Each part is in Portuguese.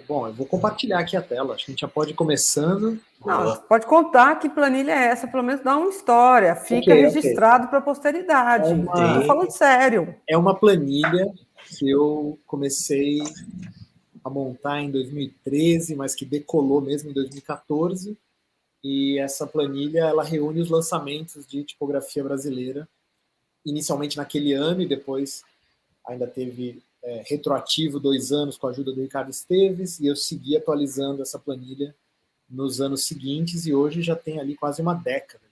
Bom, eu vou compartilhar aqui a tela. Acho que a gente já pode ir começando. Não, pode contar que planilha é essa, pelo menos dá uma história, fica Ok. registrado para a posteridade. Estou falando sério. É uma planilha que eu comecei a montar em 2013, mas que decolou mesmo em 2014. E essa planilha ela reúne os lançamentos de tipografia brasileira, inicialmente naquele ano e depois ainda teve retroativo 2 anos com a ajuda do Ricardo Esteves, e eu segui atualizando essa planilha nos anos seguintes, e hoje já tem ali quase uma década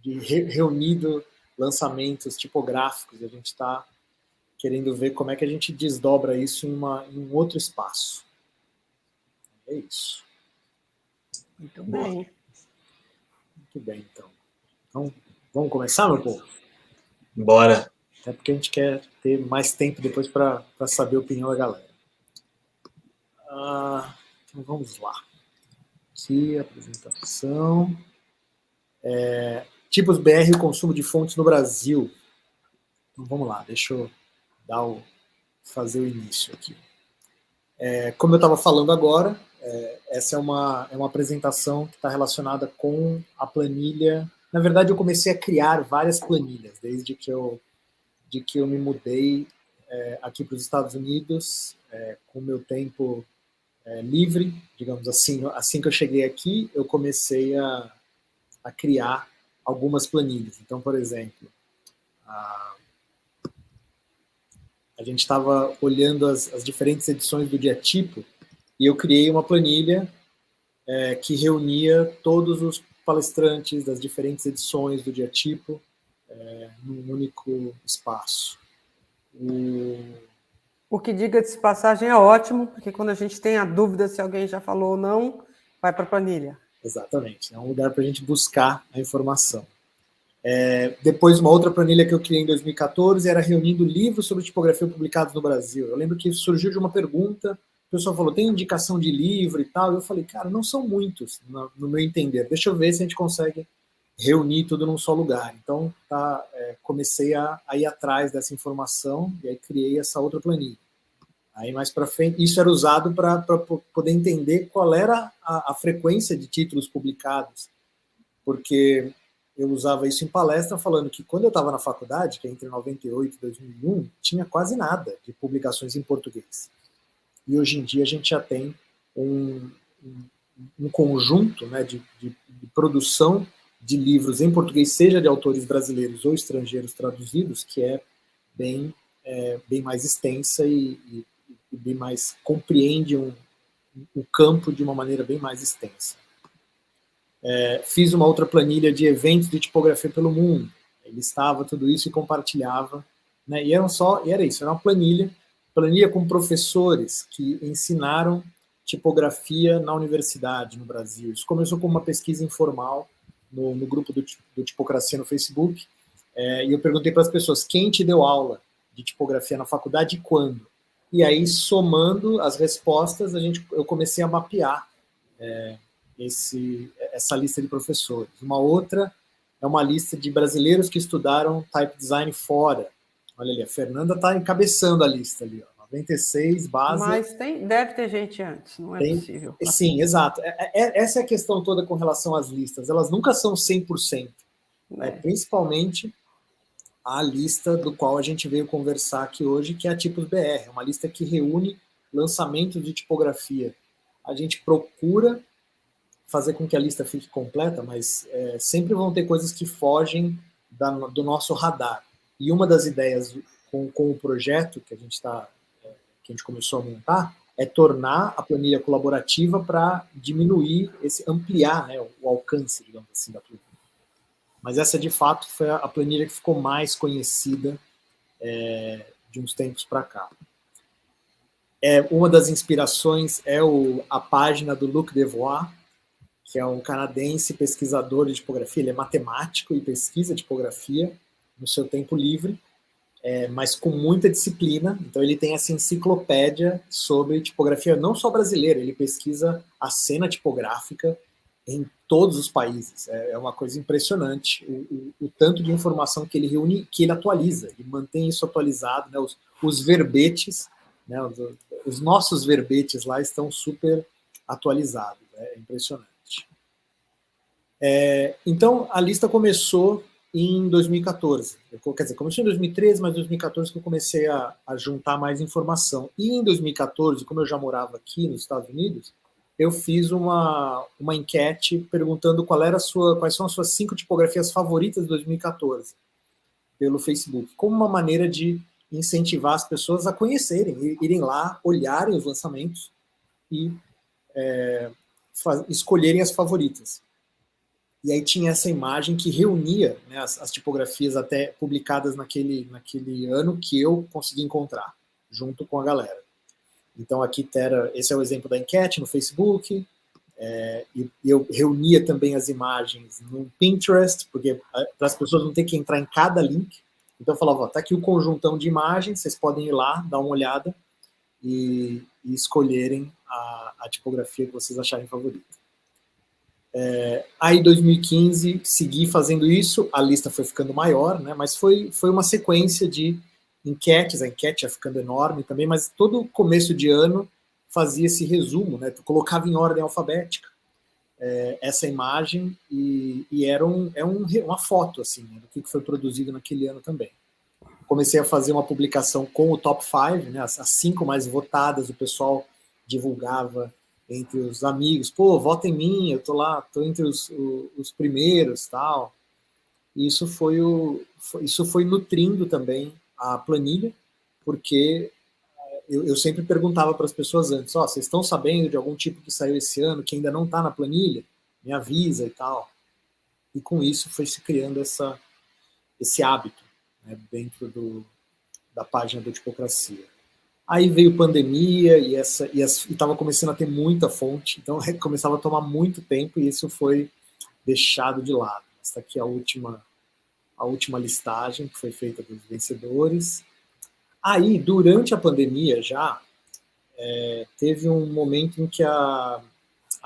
de reunido lançamentos tipográficos. A gente está querendo ver como é que a gente desdobra isso em um outro espaço. É isso. Muito bem. Muito bem, então. Vamos começar, meu povo? Bora. Até porque a gente quer ter mais tempo depois para saber a opinião da galera. Então vamos lá. Aqui, apresentação. Tipos BR e o consumo de fontes no Brasil. Então vamos lá, deixa eu fazer o início aqui. Como eu estava falando agora, essa é uma apresentação que está relacionada com a planilha. Na verdade, eu comecei a criar várias planilhas desde que eu me mudei aqui para os Estados Unidos, com o meu tempo livre, digamos assim. Assim que eu cheguei aqui, eu comecei a criar algumas planilhas. Então, por exemplo, a gente estava olhando as diferentes edições do Dia Tipo e eu criei uma planilha que reunia todos os palestrantes das diferentes edições do Dia Tipo num único espaço. O que, diga-se de passagem, é ótimo, porque quando a gente tem a dúvida se alguém já falou ou não, vai para a planilha. Exatamente, é um lugar para a gente buscar a informação. Depois, uma outra planilha que eu criei em 2014 era reunindo livros sobre tipografia publicados no Brasil. Eu lembro que isso surgiu de uma pergunta, o pessoal falou, tem indicação de livro e tal? Eu falei, cara, não são muitos, no meu entender. Deixa eu ver se a gente consegue reunir tudo num só lugar. Então, comecei a ir atrás dessa informação e aí criei essa outra planilha. Aí, mais para frente, isso era usado para poder entender qual era a frequência de títulos publicados, porque eu usava isso em palestra falando que quando eu estava na faculdade, que é entre 98 e 2001, tinha quase nada de publicações em português. E hoje em dia a gente já tem um conjunto, né, de produção de livros em português, seja de autores brasileiros ou estrangeiros traduzidos, que é bem mais extensa e bem mais compreende o campo de uma maneira bem mais extensa. Fiz uma outra planilha de eventos de tipografia pelo mundo. Ele listava tudo isso e compartilhava, né? E era isso, era uma planilha com professores que ensinaram tipografia na universidade no Brasil. Isso começou com uma pesquisa informal no grupo do Tipocracia no Facebook, e eu perguntei para as pessoas, quem te deu aula de tipografia na faculdade e quando? E aí, somando as respostas, eu comecei a mapear essa lista de professores. Uma outra é uma lista de brasileiros que estudaram type design fora. Olha ali, a Fernanda está encabeçando a lista ali, ó, 96, base. Mas deve ter gente antes, não é possível. Sim, exato. Essa é a questão toda com relação às listas. Elas nunca são 100%. Principalmente a lista do qual a gente veio conversar aqui hoje, que é a Tipos BR. É uma lista que reúne lançamentos de tipografia. A gente procura fazer com que a lista fique completa, mas sempre vão ter coisas que fogem do nosso radar. E uma das ideias com o projeto que a gente começou a montar é tornar a planilha colaborativa para diminuir, ampliar, né, o alcance, digamos assim, da planilha. Mas essa, de fato, foi a planilha que ficou mais conhecida de uns tempos para cá. Uma das inspirações é a página do Luc Devois, que é um canadense pesquisador de tipografia. Ele é matemático e pesquisa tipografia no seu tempo livre, mas com muita disciplina. Então ele tem essa enciclopédia sobre tipografia, não só brasileira, ele pesquisa a cena tipográfica em todos os países. É uma coisa impressionante o tanto de informação que ele reúne, que ele atualiza, ele mantém isso atualizado, né, os verbetes, né, os nossos verbetes lá estão super atualizados, é impressionante. Então, a lista começou em 2014. Quer dizer, começou em 2013, mas em 2014 que eu comecei a juntar mais informação. E em 2014, como eu já morava aqui nos Estados Unidos, eu fiz uma enquete perguntando quais são as suas 5 tipografias favoritas de 2014 pelo Facebook, como uma maneira de incentivar as pessoas a conhecerem, irem lá, olharem os lançamentos e escolherem as favoritas. E aí tinha essa imagem que reunia, né, as tipografias até publicadas naquele ano que eu consegui encontrar, junto com a galera. Então aqui esse é o exemplo da enquete no Facebook, e eu reunia também as imagens no Pinterest, porque para as pessoas não ter que entrar em cada link. Então eu falava, tá aqui o conjuntão de imagens, vocês podem ir lá, dar uma olhada e escolherem a tipografia que vocês acharem favorita. Aí em 2015 segui fazendo isso, a lista foi ficando maior, né, mas foi uma sequência de enquetes, a enquete ia ficando enorme também, mas todo começo de ano fazia esse resumo, né, tu colocava em ordem alfabética essa imagem e era uma foto assim, né, do que foi produzido naquele ano também. Comecei a fazer uma publicação com o top 5, né, as 5 mais votadas, o pessoal divulgava entre os amigos, pô, vota em mim, eu tô entre os primeiros, tal. E isso foi nutrindo também a planilha, porque eu sempre perguntava para as pessoas antes, vocês estão sabendo de algum tipo que saiu esse ano que ainda não está na planilha? Me avisa e tal. E com isso foi se criando esse hábito, né, dentro da página do Tipocracia. Aí veio pandemia e estava começando a ter muita fonte, então começava a tomar muito tempo e isso foi deixado de lado. Esta aqui é a última listagem que foi feita dos vencedores. Aí, durante a pandemia já, teve um momento em que a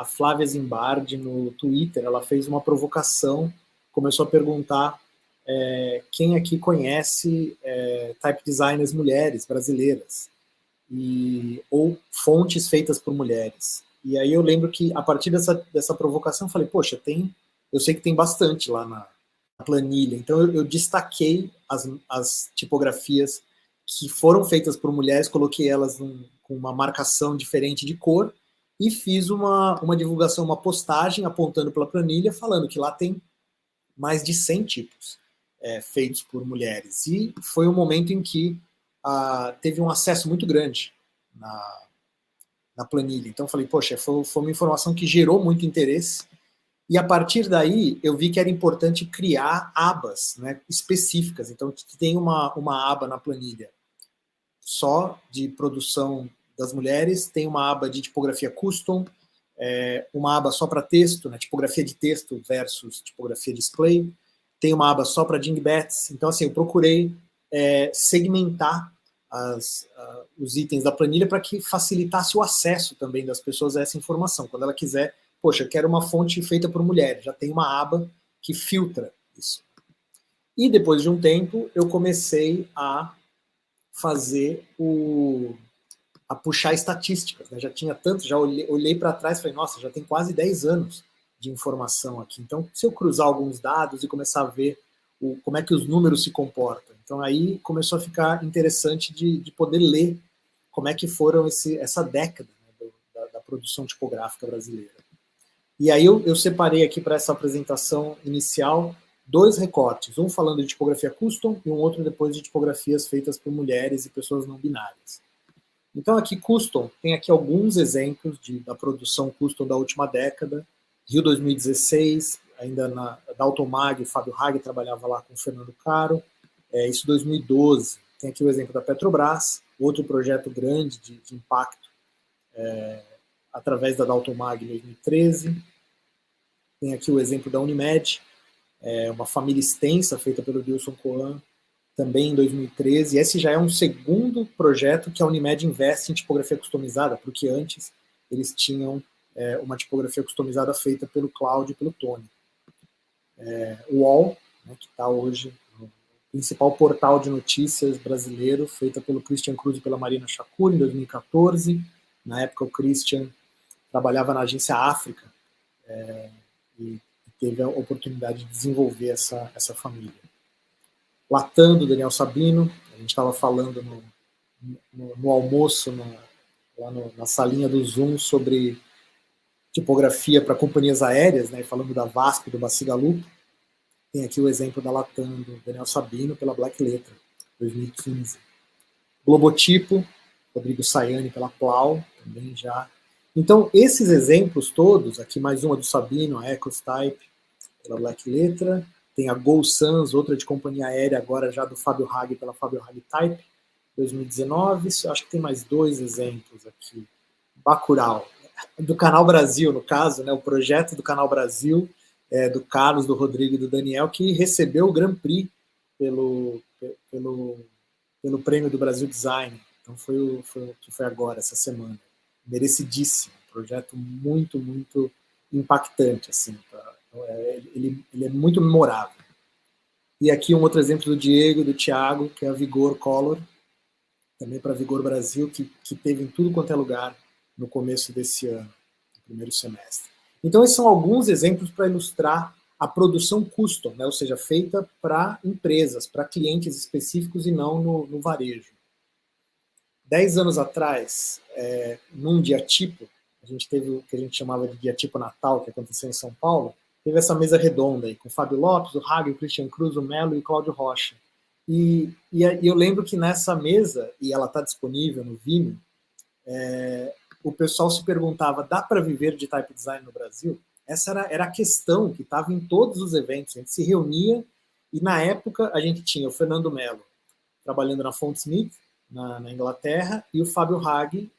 Flávia Zimbardi, no Twitter, ela fez uma provocação, começou a perguntar quem aqui conhece type designers mulheres brasileiras, ou fontes feitas por mulheres. E aí eu lembro que, a partir dessa provocação, eu falei, poxa, eu sei que tem bastante lá na planilha. Então eu destaquei as tipografias que foram feitas por mulheres, coloquei elas com uma marcação diferente de cor e fiz uma divulgação, uma postagem apontando para a planilha, falando que lá tem mais de 100 tipos feitos por mulheres. E foi um momento em que teve um acesso muito grande na planilha. Então eu falei, poxa, foi uma informação que gerou muito interesse. E a partir daí, eu vi que era importante criar abas, né, específicas. Então, tem uma aba na planilha só de produção das mulheres, tem uma aba de tipografia custom, uma aba só para texto, né, tipografia de texto versus tipografia display, tem uma aba só para dingbats. Então, assim, eu procurei segmentar os itens da planilha para que facilitasse o acesso também das pessoas a essa informação. Quando ela quiser, poxa, eu quero uma fonte feita por mulheres, já tem uma aba que filtra isso. E depois de um tempo, eu comecei a fazer a puxar estatísticas, né? Já tinha tanto, já olhei para trás e falei, nossa, já tem quase 10 anos de informação aqui. Então, se eu cruzar alguns dados e começar a ver como é que os números se comportam, então aí começou a ficar interessante de poder ler como é que foram essa década, né, da produção tipográfica brasileira. E aí eu separei aqui para essa apresentação inicial 2 recortes, um falando de tipografia custom e um outro depois de tipografias feitas por mulheres e pessoas não binárias. Então aqui custom, tem aqui alguns exemplos da produção custom da última década. Rio 2016, ainda da Automag, o Fábio Hag trabalhava lá com o Fernando Caro. Isso 2012. Tem aqui o exemplo da Petrobras, outro projeto grande de impacto, através da Automag em 2013. Tem aqui o exemplo da Unimed, uma família extensa feita pelo Dilson Coan, também em 2013. Esse já é um segundo projeto que a Unimed investe em tipografia customizada, porque antes eles tinham uma tipografia customizada feita pelo Cláudio e pelo Tony. O UOL, né, que está hoje no principal portal de notícias brasileiro, feita pelo Christian Cruz e pela Marina Chacur, em 2014. Na época, o Christian trabalhava na agência África e teve a oportunidade de desenvolver essa família. Latam, do Daniel Sabino, a gente estava falando no almoço, lá na salinha do Zoom, sobre tipografia para companhias aéreas, né, falando da VASP, do Bacigalupo. Tem aqui o exemplo da Latam, do Daniel Sabino, pela Black Letra, 2015. Globotipo, Rodrigo Sayani, pela Plau, também já. Então, esses exemplos todos, aqui mais uma do Sabino, a Ecostype, pela Black Letra, tem a Go Sans, outra de companhia aérea, agora já do Fábio Hag, pela Fábio Hag Type, 2019. Acho que tem mais 2 exemplos aqui. Bacurau, do Canal Brasil, no caso, né, o projeto do Canal Brasil, do Carlos, do Rodrigo e do Daniel, que recebeu o Grand Prix pelo Prêmio do Brasil Design. Então foi agora, essa semana. Merecidíssimo. Projeto muito, muito impactante. Assim, ele é muito memorável. E aqui um outro exemplo do Diego e do Thiago, que é a Vigor Color, também para a Vigor Brasil, que teve em tudo quanto é lugar no começo desse ano, no primeiro semestre. Então, esses são alguns exemplos para ilustrar a produção custom, né? Ou seja, feita para empresas, para clientes específicos e não no varejo. 10 anos atrás, num dia tipo, a gente teve o que a gente chamava de dia tipo Natal, que aconteceu em São Paulo, teve essa mesa redonda aí, com o Fábio Lopes, o Hag, o Christian Cruz, o Melo e o Cláudio Rocha. E eu lembro que nessa mesa, e ela está disponível no Vimeo, o pessoal se perguntava, dá para viver de type design no Brasil? Essa era a questão que estava em todos os eventos. A gente se reunia e, na época, a gente tinha o Fernando Melo trabalhando na Fontsmith, na Inglaterra, e o Fábio Hag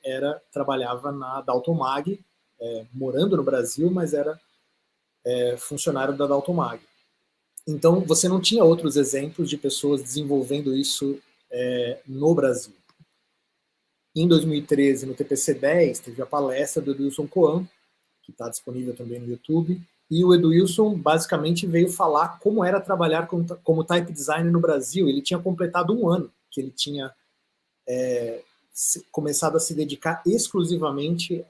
trabalhava na Dalton Mag, morando no Brasil, mas era funcionário da Dalton Mag. Então, você não tinha outros exemplos de pessoas desenvolvendo isso no Brasil. Em 2013, no TPC-10, teve a palestra do Edilson Coan, que está disponível também no YouTube, e o Edilson basicamente veio falar como era trabalhar como type designer no Brasil. Ele tinha completado 1 ano que ele tinha começado a se dedicar exclusivamente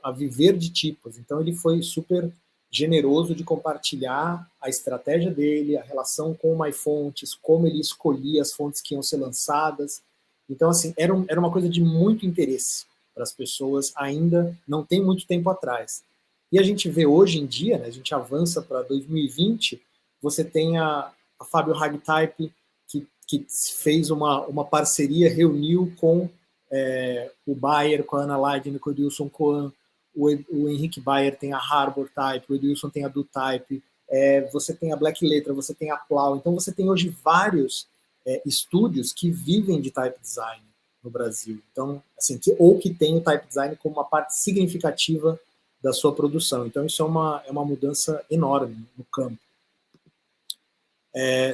a viver de tipos. Então ele foi super generoso de compartilhar a estratégia dele, a relação com o MyFonts, como ele escolhia as fontes que iam ser lançadas. Então, assim, era uma coisa de muito interesse para as pessoas, ainda não tem muito tempo atrás. E a gente vê hoje em dia, né, a gente avança para 2020, você tem a Fábio Hag Type, que fez uma parceria, reuniu com o Bayer, com a Ana Leiden, com o Edilson Coan, o Henrique Bayer tem a Harbor Type, o Edilson tem a Do Type, você tem a Black Letra, você tem a Plau. Então você tem hoje vários estúdios que vivem de type design no Brasil. Então, assim, que tem o type design como uma parte significativa da sua produção. Então isso é uma mudança enorme no campo.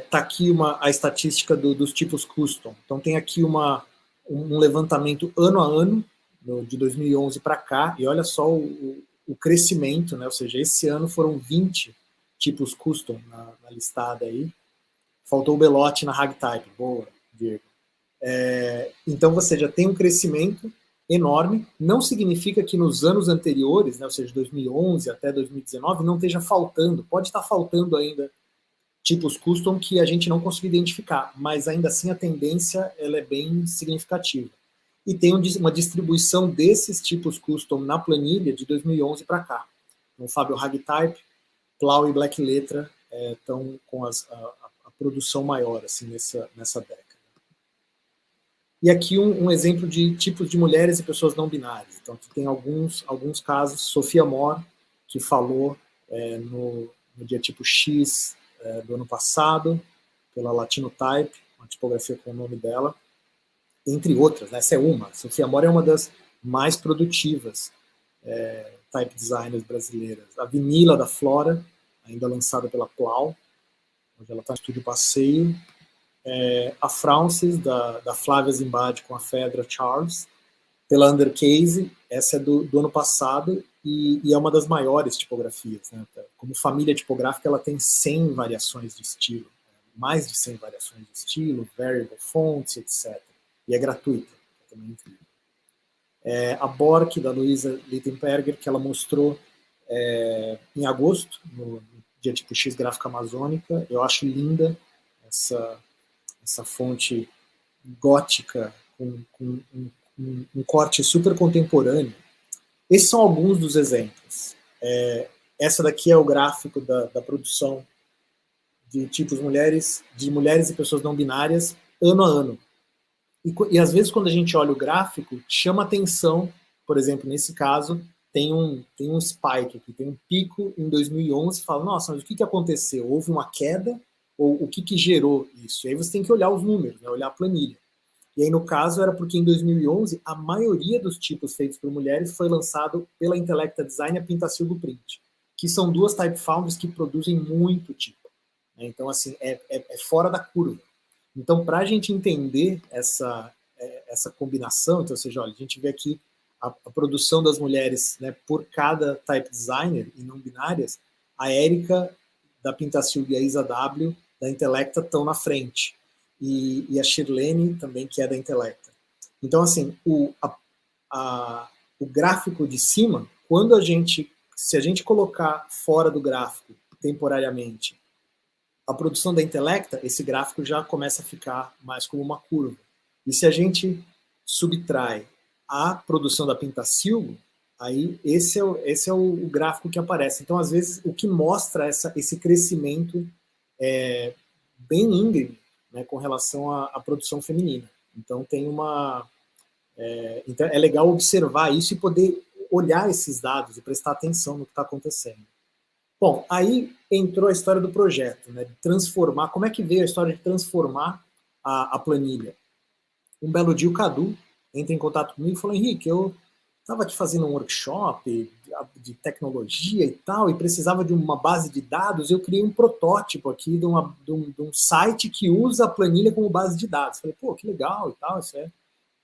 Tá aqui a estatística dos tipos custom. Então tem aqui um levantamento ano a ano, de 2011 para cá, e olha só o crescimento, né? Ou seja, esse ano foram 20 tipos custom na listada aí. Faltou o Belotti na Hagtype. Boa, Diego. Então você já tem um crescimento enorme. Não significa que nos anos anteriores, né, ou seja, 2011 até 2019, não esteja faltando. Pode estar faltando ainda tipos custom que a gente não conseguiu identificar, mas ainda assim a tendência ela é bem significativa. E tem uma distribuição desses tipos custom na planilha de 2011 para cá. Então, Fábio Hagtype, Plau e Black Letra estão com a produção maior assim, nessa década. E aqui um exemplo de tipos de mulheres e pessoas não binárias. Então, aqui tem alguns casos. Sofia Mor, que falou no dia tipo X do ano passado, pela Latino Type, uma tipografia com o nome dela, entre outras, né? Essa é uma. Sofia Mor é uma das mais produtivas type designers brasileiras. A Vinila da Flora, ainda lançada pela Plau, onde ela está no Estúdio Passeio. A Frances, da Flávia Zimbad, com a Fedra Charles, pela Undercase, essa é do ano passado, e é uma das maiores tipografias, né? Como família tipográfica, ela tem 100 variações de estilo, mais de 100 variações de estilo, variable fonts, etc. E é gratuita, é também incrível. A Bork, da Luisa Littenberger, que ela mostrou em agosto, no dia tipo X Gráfica Amazônica. Eu acho linda essa fonte gótica, com um corte super contemporâneo. Esses são alguns dos exemplos. Essa daqui é o gráfico da produção de tipos de mulheres e pessoas não binárias, ano a ano. E às vezes, quando a gente olha o gráfico, chama atenção, por exemplo, nesse caso, tem um spike aqui, tem um pico em 2011, fala, nossa, mas o que aconteceu? Houve uma queda? Ou o que gerou isso? E aí você tem que olhar os números, né? Olhar a planilha. E aí, no caso, era porque em 2011, a maioria dos tipos feitos por mulheres foi lançado pela Intellecta Design e a Pintacilgo Print, que são duas type foundries que produzem muito tipo. Então, assim, é fora da curva. Então, para a gente entender essa combinação, então, ou seja, olha, a gente vê aqui a produção das mulheres, né, por cada type designer e não binárias, a Érica da Pintacilgo e a Isa W da Intellecta estão na frente. E a Shirlene também, que é da Intellecta. Então, assim, o gráfico de cima, se a gente colocar fora do gráfico temporariamente a produção da Intellecta, esse gráfico já começa a ficar mais como uma curva. E se a gente subtrai a produção da Pintacilgo, aí esse é o gráfico que aparece. Então, às vezes, o que mostra esse crescimento bem íngreme, né, com relação à produção feminina. Então, então é legal observar isso e poder olhar esses dados e prestar atenção no que está acontecendo. Bom, aí entrou a história do projeto, né, de transformar. Como é que veio a história de transformar a planilha? Um belo dia o Cadu entra em contato comigo e falou, Henrique, eu estava aqui fazendo um workshop de tecnologia e tal, e precisava de uma base de dados, eu criei um protótipo aqui de um site que usa a planilha como base de dados. Falei, pô, que legal e tal, isso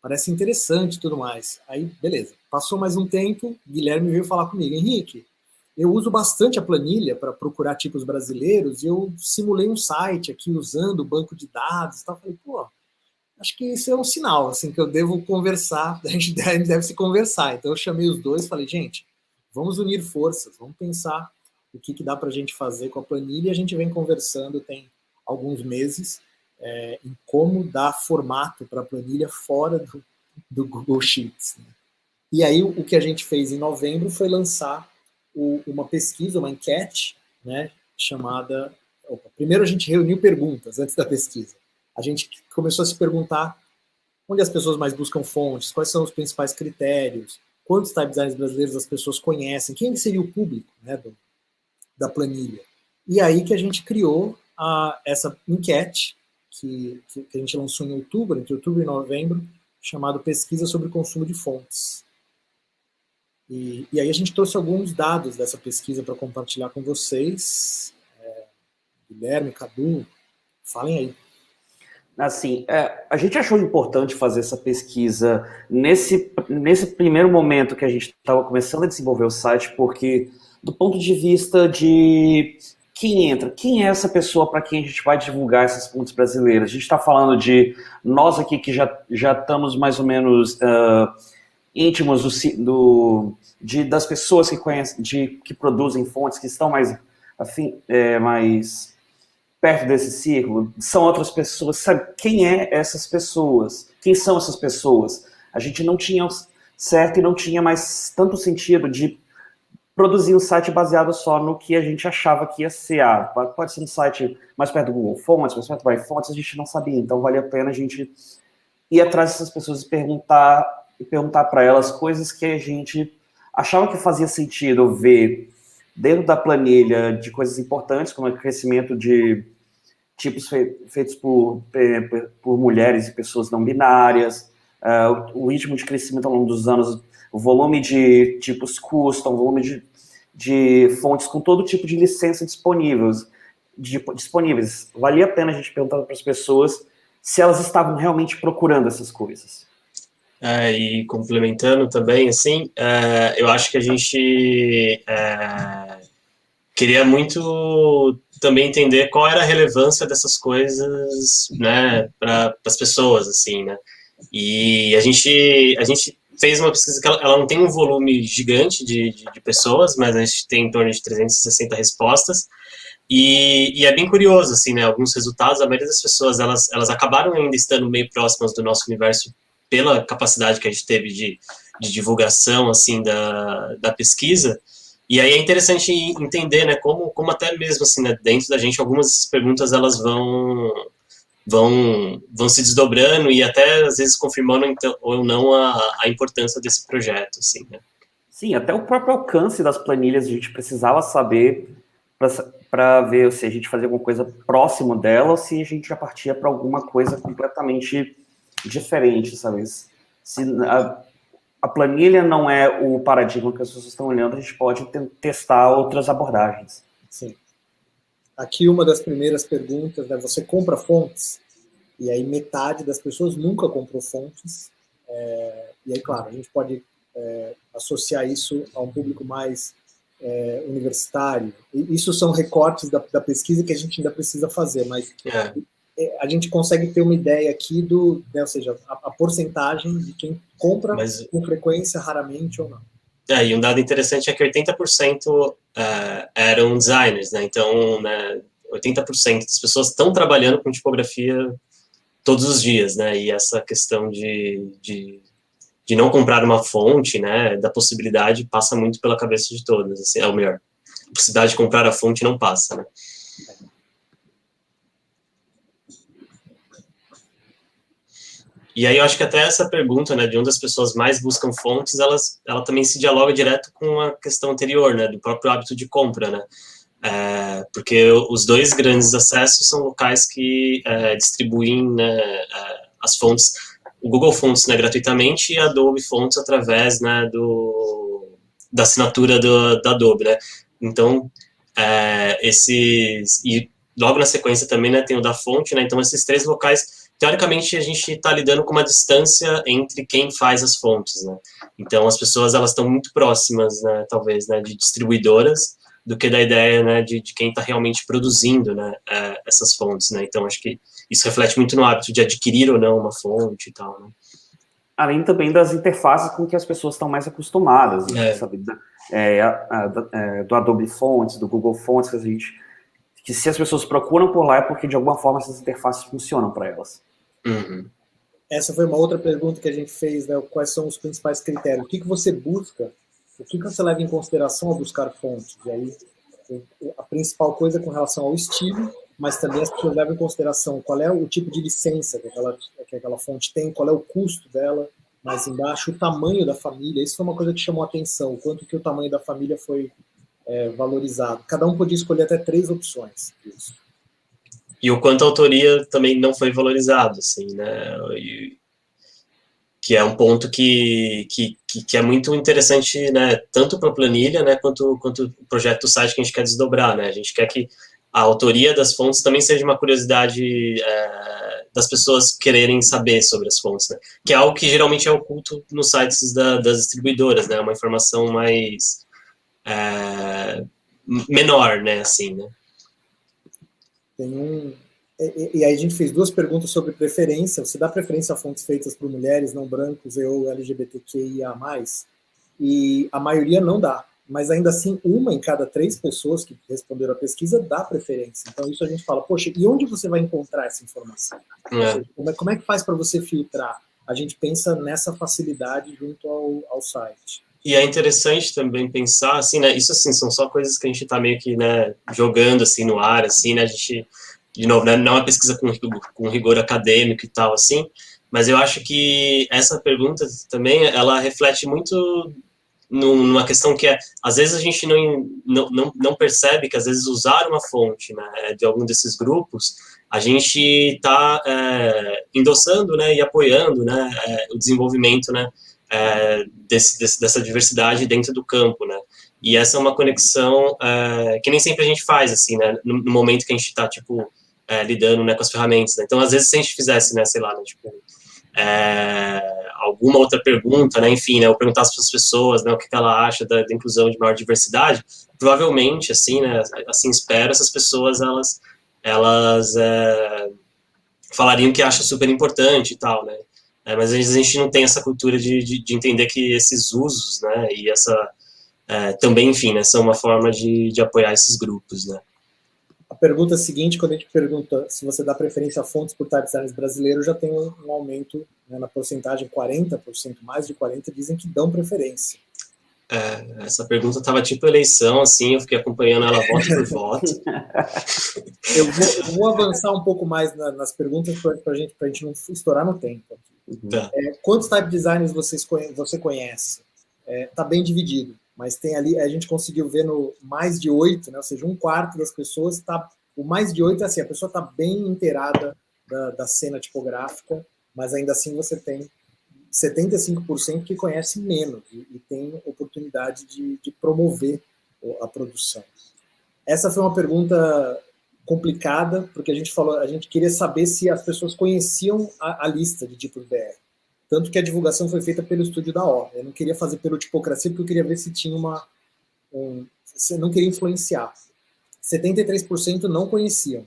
parece interessante e tudo mais. Aí, beleza. Passou mais um tempo, Guilherme veio falar comigo, Henrique, eu uso bastante a planilha para procurar tipos brasileiros, e eu simulei um site aqui usando o banco de dados e tal. Falei, pô, acho que isso é um sinal, assim, que eu devo conversar, a gente deve se conversar. Então eu chamei os dois e falei, gente, vamos unir forças, vamos pensar o que dá para a gente fazer com a planilha, e a gente vem conversando tem alguns meses em como dar formato para a planilha fora do Google Sheets. Né? E aí o que a gente fez em novembro foi lançar uma pesquisa, uma enquete, né, chamada... Primeiro a gente reuniu perguntas antes da pesquisa. A gente começou a se perguntar onde as pessoas mais buscam fontes, quais são os principais critérios, quantos type designers brasileiros as pessoas conhecem, quem seria o público, né, da planilha. E aí que a gente criou essa enquete, que a gente lançou em outubro, entre outubro e novembro, chamado Pesquisa sobre Consumo de Fontes. E aí a gente trouxe alguns dados dessa pesquisa para compartilhar com vocês. Guilherme, Cadu, falem aí. Assim, a gente achou importante fazer essa pesquisa nesse primeiro momento que a gente estava começando a desenvolver o site, porque do ponto de vista de quem entra, quem é essa pessoa para quem a gente vai divulgar essas fontes brasileiras? A gente está falando de nós aqui que já estamos mais ou menos íntimos das pessoas que conhecem, que produzem fontes, que estão mais perto desse círculo, são outras pessoas, sabe quem é essas pessoas? Quem são essas pessoas? A gente não tinha certo e não tinha mais tanto sentido de produzir um site baseado só no que a gente achava que ia ser. Pode ser um site mais perto do Google Fonts, mais perto do iFonts, a gente não sabia, então valia a pena a gente ir atrás dessas pessoas e perguntar para elas coisas que a gente achava que fazia sentido ver dentro da planilha de coisas importantes, como o crescimento de tipos feitos por mulheres e pessoas não binárias, o ritmo de crescimento ao longo dos anos, o volume de tipos custom, o volume de fontes com todo tipo de licença disponíveis. Valia a pena a gente perguntar para as pessoas se elas estavam realmente procurando essas coisas. E complementando também, assim, eu acho que a gente queria muito também entender qual era a relevância dessas coisas, né, para as pessoas, assim, né. E a gente fez uma pesquisa que ela não tem um volume gigante de pessoas, mas a gente tem em torno de 360 respostas, e é bem curioso, assim, né, alguns resultados, a maioria das pessoas, elas acabaram ainda estando meio próximas do nosso universo pela capacidade que a gente teve de divulgação, assim, da pesquisa. E aí é interessante entender, né, como até mesmo, assim, né, dentro da gente, algumas dessas perguntas, elas vão se desdobrando e até, às vezes, confirmando então, ou não a importância desse projeto, assim, né. Sim, até o próprio alcance das planilhas a gente precisava saber para ver se a gente fazia alguma coisa próximo dela ou se a gente já partia para alguma coisa completamente diferente, sabe? Se a planilha não é o paradigma que as pessoas estão olhando, a gente pode testar outras abordagens. Sim. Aqui uma das primeiras perguntas, né, você compra fontes? E aí metade das pessoas nunca comprou fontes. E aí, claro, a gente pode associar isso a um público mais universitário. E isso são recortes da pesquisa que a gente ainda precisa fazer, mas a gente consegue ter uma ideia aqui né, ou seja, a porcentagem de quem compra com frequência, raramente ou não. E um dado interessante é que 80% eram designers, né? Então, né, 80% das pessoas estão trabalhando com tipografia todos os dias, né? E essa questão de não comprar uma fonte, né, da possibilidade, passa muito pela cabeça de todas, assim, ou melhor, a possibilidade de comprar a fonte não passa, né? E aí eu acho que até essa pergunta, né, de onde as pessoas mais buscam fontes, ela também se dialoga direto com a questão anterior, né, do próprio hábito de compra, né, porque os dois grandes acessos são locais que distribuem, né, as fontes, o Google Fontes, né, gratuitamente, e a Adobe Fontes através, né, da assinatura da Adobe, né, então e logo na sequência também, né, tem o da fonte, né, então esses três locais, teoricamente, a gente está lidando com uma distância entre quem faz as fontes, né? Então, as pessoas, elas estão muito próximas, né, talvez, né, de distribuidoras, do que da ideia, né, de quem está realmente produzindo, né, essas fontes, né? Então, acho que isso reflete muito no hábito de adquirir ou não uma fonte e tal, né? Além também das interfaces com que as pessoas estão mais acostumadas, né, sabe? Do Adobe Fontes, do Google Fontes, que se as pessoas procuram por lá é porque, de alguma forma, essas interfaces funcionam para elas. Uhum. Essa foi uma outra pergunta que a gente fez, né? Quais são os principais critérios? O que você busca? O que você leva em consideração ao buscar fontes? E aí, a principal coisa com relação ao estilo, mas também as pessoas levam em consideração qual é o tipo de licença que aquela fonte tem, qual é o custo dela, mais embaixo, o tamanho da família. Isso foi uma coisa que chamou a atenção, o quanto que o tamanho da família foi valorizado. Cada um podia escolher até 3 opções disso. E o quanto a autoria também não foi valorizado, assim, né? Que é um ponto que é muito interessante, né? Tanto para a planilha, né? Quanto o projeto do site que a gente quer desdobrar, né? A gente quer que a autoria das fontes também seja uma curiosidade das pessoas quererem saber sobre as fontes, né? Que é algo que geralmente é oculto nos sites das distribuidoras, né? Uma informação mais menor, né? Assim, né? E aí a gente fez 2 perguntas sobre preferência. Você dá preferência a fontes feitas por mulheres, não brancos ou LGBTQIA+, e a maioria não dá. Mas ainda assim, 1 em cada 3 pessoas que responderam a pesquisa dá preferência. Então isso a gente fala, poxa, e onde você vai encontrar essa informação? Como é que faz para você filtrar? A gente pensa nessa facilidade junto ao site. E é interessante também pensar, assim, né, isso, assim, são só coisas que a gente está meio que, né, jogando, assim, no ar, assim, né, a gente, de novo, né, não é uma pesquisa com rigor acadêmico e tal, assim, mas eu acho que essa pergunta também, ela reflete muito numa questão que às vezes a gente não percebe que, às vezes, usar uma fonte, né, de algum desses grupos, a gente está endossando, né, e apoiando, né, o desenvolvimento, né, dessa diversidade dentro do campo, né? E essa é uma conexão que nem sempre a gente faz, assim, né? No momento que a gente está, tipo, lidando, né, com as ferramentas, né? Então, às vezes, se a gente fizesse, né, sei lá, né, tipo, alguma outra pergunta, né, enfim, né, ou perguntasse para as pessoas, né, o que ela acha da inclusão de maior diversidade, provavelmente, assim, né, assim espero, essas pessoas, elas falariam que acham super importante e tal, né, mas às vezes a gente não tem essa cultura de entender que esses usos, né, e essa, também, enfim, né, são uma forma de apoiar esses grupos, né. A pergunta seguinte, quando a gente pergunta se você dá preferência a fontes por type designers brasileiros, já tem um aumento, né, na porcentagem, 40%, mais de 40% dizem que dão preferência. Essa pergunta estava tipo eleição, assim, eu fiquei acompanhando ela voto por voto. Eu vou avançar um pouco mais nas perguntas para a gente não estourar no tempo. Tá. Quantos type designers você conhece? Tá bem dividido, mas tem ali, a gente conseguiu ver no mais de 8, né, ou seja, 1/4 das pessoas o mais de 8 é assim, a pessoa está bem inteirada da cena tipográfica, mas ainda assim você tem 75% que conhece menos e tem oportunidade de promover a produção. Essa foi uma pergunta complicada, porque a gente queria saber se as pessoas conheciam a lista de tipos BR. Tanto que a divulgação foi feita pelo estúdio da O. Eu não queria fazer pelo Tipocracia, porque eu queria ver se tinha não queria influenciar. 73% não conheciam,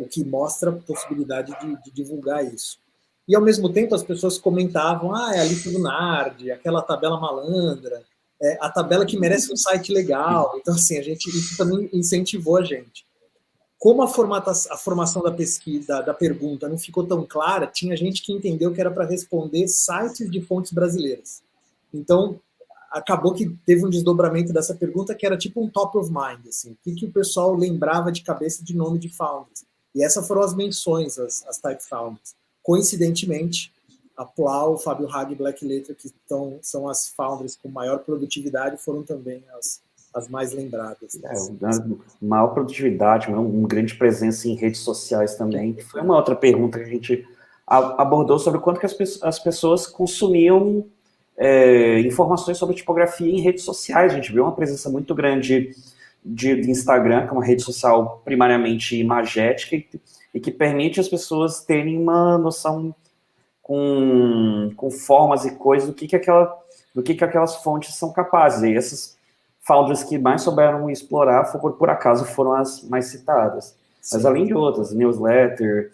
o que mostra a possibilidade de divulgar isso. E, ao mesmo tempo, as pessoas comentavam, é a lista do Nard, aquela tabela malandra, a tabela que merece um site legal. Então, assim, isso também incentivou a gente. Como a formação da pesquisa, da pergunta não ficou tão clara, tinha gente que entendeu que era para responder sites de fontes brasileiras. Então, acabou que teve um desdobramento dessa pergunta que era tipo um top of mind, assim, o que o pessoal lembrava de cabeça de nome de founders. E essas foram as menções, as type founders. Coincidentemente, a Plau, Fábio Hag e Black Letter, que são as founders com maior produtividade, foram também as mais lembradas. Maior produtividade, uma grande presença em redes sociais também. Foi uma outra pergunta que a gente abordou sobre quanto que as pessoas consumiam informações sobre tipografia em redes sociais. A gente viu uma presença muito grande de Instagram, que é uma rede social primariamente imagética e que permite as pessoas terem uma noção com formas e coisas do que aquelas fontes são capazes. E essas founders que mais souberam explorar, por acaso, foram as mais citadas. Sim. Mas além de outras, newsletter,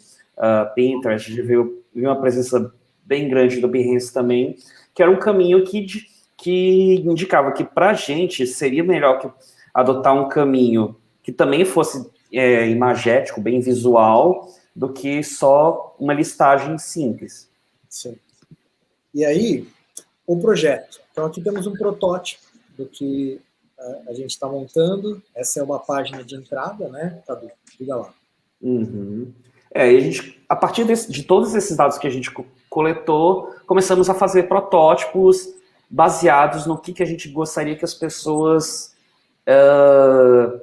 Pinterest, a gente viu uma presença bem grande do Behance também, que era um caminho que indicava que para a gente seria melhor adotar um caminho que também fosse imagético, bem visual, do que só uma listagem simples. Sim. E aí, o projeto. Então, aqui temos um protótipo do que a gente está montando. Essa é uma página de entrada, né, Cadu? Diga lá. Uhum. A partir de todos esses dados que a gente coletou, começamos a fazer protótipos baseados no que a gente gostaria que as pessoas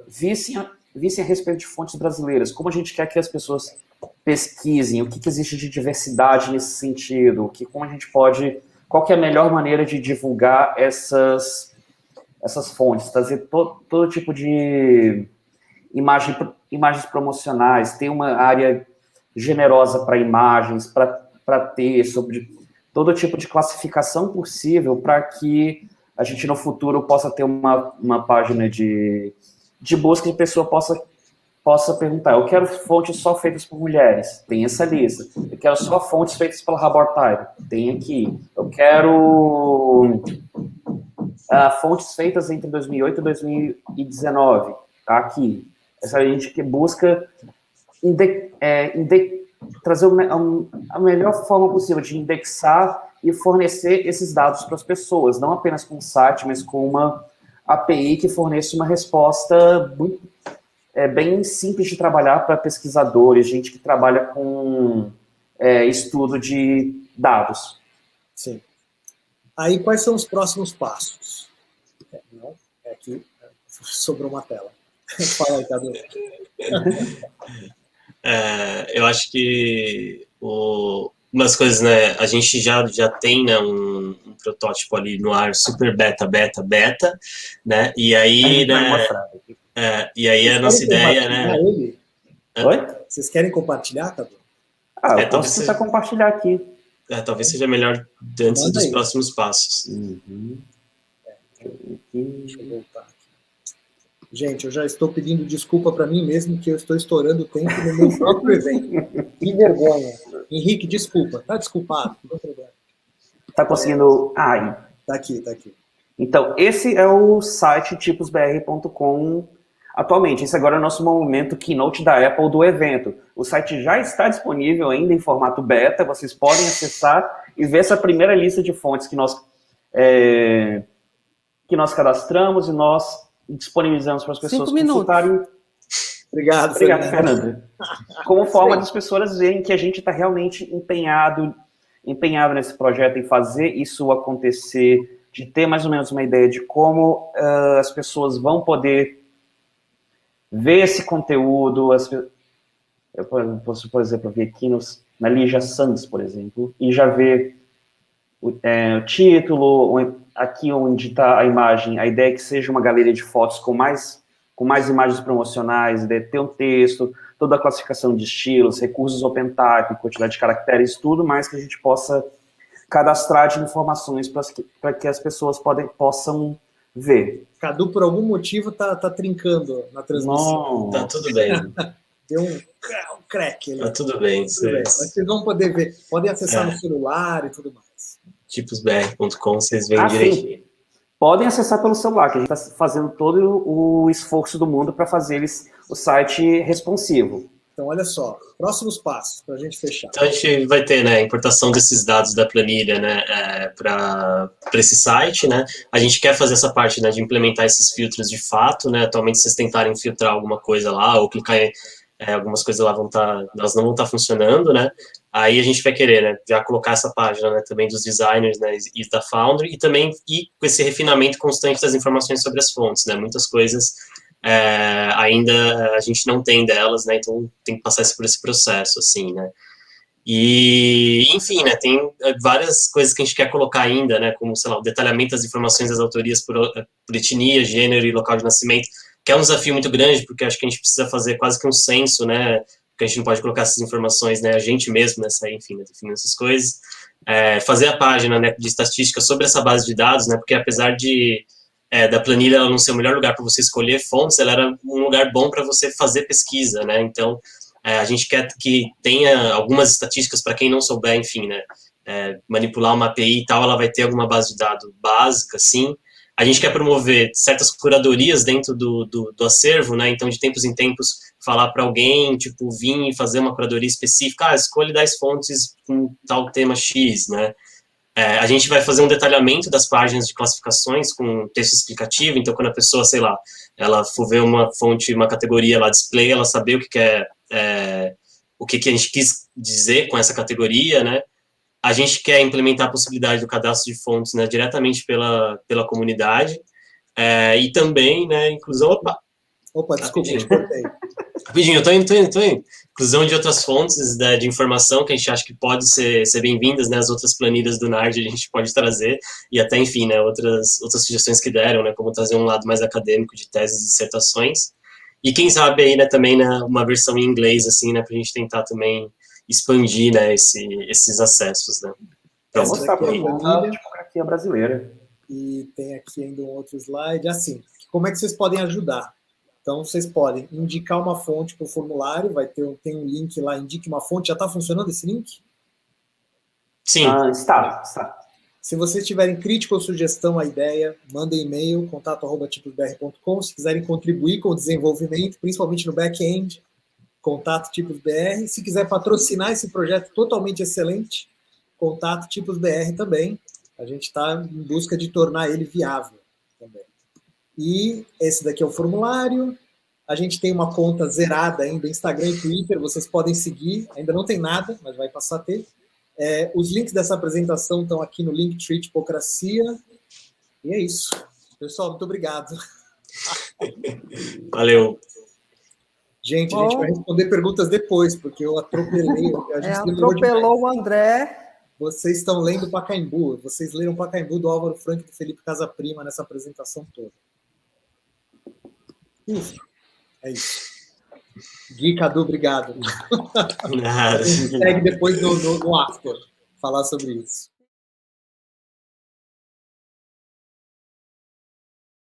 vissem a respeito de fontes brasileiras, como a gente quer que as pessoas pesquisem, o que existe de diversidade nesse sentido, qual que é a melhor maneira de divulgar essas fontes, trazer todo tipo de imagens promocionais, ter uma área generosa para imagens, para texto, sobre todo tipo de classificação possível para que a gente no futuro possa ter uma página de busca e a pessoa possa perguntar, eu quero fontes só feitas por mulheres, tem essa lista. Eu quero só fontes feitas pela Rabortime, tem aqui. Eu quero fontes feitas entre 2008 e 2019, tá aqui. Essa gente que busca trazer a melhor forma possível de indexar e fornecer esses dados para as pessoas, não apenas com um site, mas com uma API que forneça uma resposta bem simples de trabalhar para pesquisadores, gente que trabalha com estudo de dados. Sim. Aí, quais são os próximos passos? Aqui sobrou uma tela. Fala aí, Cadu. Eu acho que umas coisas, né, a gente já tem, né, um protótipo ali no ar, super beta, né, e aí, e aí a nossa ideia, né... Ele? Oi? Vocês querem compartilhar, Cadu? Eu posso tentar compartilhar aqui. Talvez seja melhor antes dos próximos passos. Uhum. Deixa eu voltar aqui. Gente, eu já estou pedindo desculpa para mim mesmo que eu estou estourando o tempo no meu próprio evento. Que vergonha. Henrique, desculpa. Tá desculpado. Não tem problema. Tá conseguindo... Ai. Tá aqui. Então, esse é o site tiposbr.com atualmente. Esse agora é o nosso momento keynote da Apple do evento. O site já está disponível ainda em formato beta. Vocês podem acessar e ver essa primeira lista de fontes que nós cadastramos e nós disponibilizamos para as pessoas consultarem. Obrigado, Fernando. Como forma das pessoas verem que a gente está realmente empenhado nesse projeto, em fazer isso acontecer, de ter mais ou menos uma ideia de como as pessoas vão poder ver esse conteúdo. Eu posso, por exemplo, ver aqui na Lígia Santos, por exemplo, e já ver o título, aqui onde está a imagem, a ideia é que seja uma galeria de fotos com mais imagens promocionais, ter um texto, toda a classificação de estilos, recursos OpenType, quantidade de caracteres, tudo mais que a gente possa cadastrar de informações para que as pessoas possam ver. Cadu, por algum motivo, tá trincando na transmissão. Não, tá tudo bem. Deu um crack ali. Tá tudo bem. Mas vocês vão poder ver. Podem acessar no celular e tudo mais. Tiposbr.com, vocês veem direitinho. Podem acessar pelo celular, que a gente está fazendo todo o esforço do mundo para fazer o site responsivo. Então, olha só, próximos passos para a gente fechar. Então, a gente vai ter, né, a importação desses dados da planilha, né, para esse site, né. A gente quer fazer essa parte, né, de implementar esses filtros de fato, né. Atualmente, se vocês tentarem filtrar alguma coisa lá ou clicar em algumas coisas lá elas não vão estar funcionando, né. Aí a gente vai querer, né, já colocar essa página, né, também dos designers, né, e da Foundry, e também ir com esse refinamento constante das informações sobre as fontes, né. Muitas coisas ainda a gente não tem delas, né, então tem que passar por esse processo, assim, né. E, enfim, né, tem várias coisas que a gente quer colocar ainda, né, como, sei lá, o detalhamento das informações das autorias por etnia, gênero e local de nascimento, que é um desafio muito grande, porque acho que a gente precisa fazer quase que um censo, né, porque a gente não pode colocar essas informações, né, a gente mesmo, né, sair, enfim, né, definindo essas coisas. Fazer a página, né, de estatística sobre essa base de dados, né, porque apesar da planilha ela não ser o melhor lugar para você escolher fontes, ela era um lugar bom para você fazer pesquisa, né, então a gente quer que tenha algumas estatísticas para quem não souber, enfim, né, manipular uma API e tal, ela vai ter alguma base de dados básica, sim. A gente quer promover certas curadorias dentro do acervo, né, então de tempos em tempos falar para alguém, tipo, vir e fazer uma curadoria específica, escolhe 10 fontes com tal tema X, né. A gente vai fazer um detalhamento das páginas de classificações com texto explicativo, então quando a pessoa, sei lá, ela for ver uma fonte, uma categoria lá, display, ela saber o que a gente quis dizer com essa categoria, né. A gente quer implementar a possibilidade do cadastro de fontes, né, diretamente pela comunidade, e também, né, inclusão... Opa, desculpa, eu te cortei. Rapidinho, eu tô indo. Inclusão de outras fontes, né, de informação que a gente acha que pode ser bem-vindas, né, as outras planilhas do NARD a gente pode trazer, e até, enfim, né, outras sugestões que deram, né, como trazer um lado mais acadêmico de teses e dissertações, e quem sabe aí, né, também, né, uma versão em inglês, assim, né, pra gente tentar também expandir, né, esses acessos, né. Para mostrar para a tipografia brasileira. E tem aqui ainda um outro slide, assim, como é que vocês podem ajudar? Então, vocês podem indicar uma fonte para o formulário, tem um link lá, indique uma fonte. Já está funcionando esse link? Sim. Está. Se vocês tiverem crítica ou sugestão à ideia, mandem e-mail, contato@tiposbr.com. Se quiserem contribuir com o desenvolvimento, principalmente no back-end, contato tiposbr. Se quiser patrocinar esse projeto totalmente excelente, contato tiposbr também. A gente está em busca de tornar ele viável também. E esse daqui é o formulário. A gente tem uma conta zerada ainda, Instagram e Twitter, vocês podem seguir. Ainda não tem nada, mas vai passar a ter. Os links dessa apresentação estão aqui no Linktree Tipocracia. E é isso. Pessoal, muito obrigado. Valeu. Gente, a gente vai responder perguntas depois, porque eu atropelei. A gente atropelou o André. Vocês estão lendo Pacaembu. Vocês leram Pacaembu do Álvaro Franco e do Felipe Casaprima nessa apresentação toda. É isso. Gui, Cadu, obrigado. Nada. A gente segue depois no after falar sobre isso.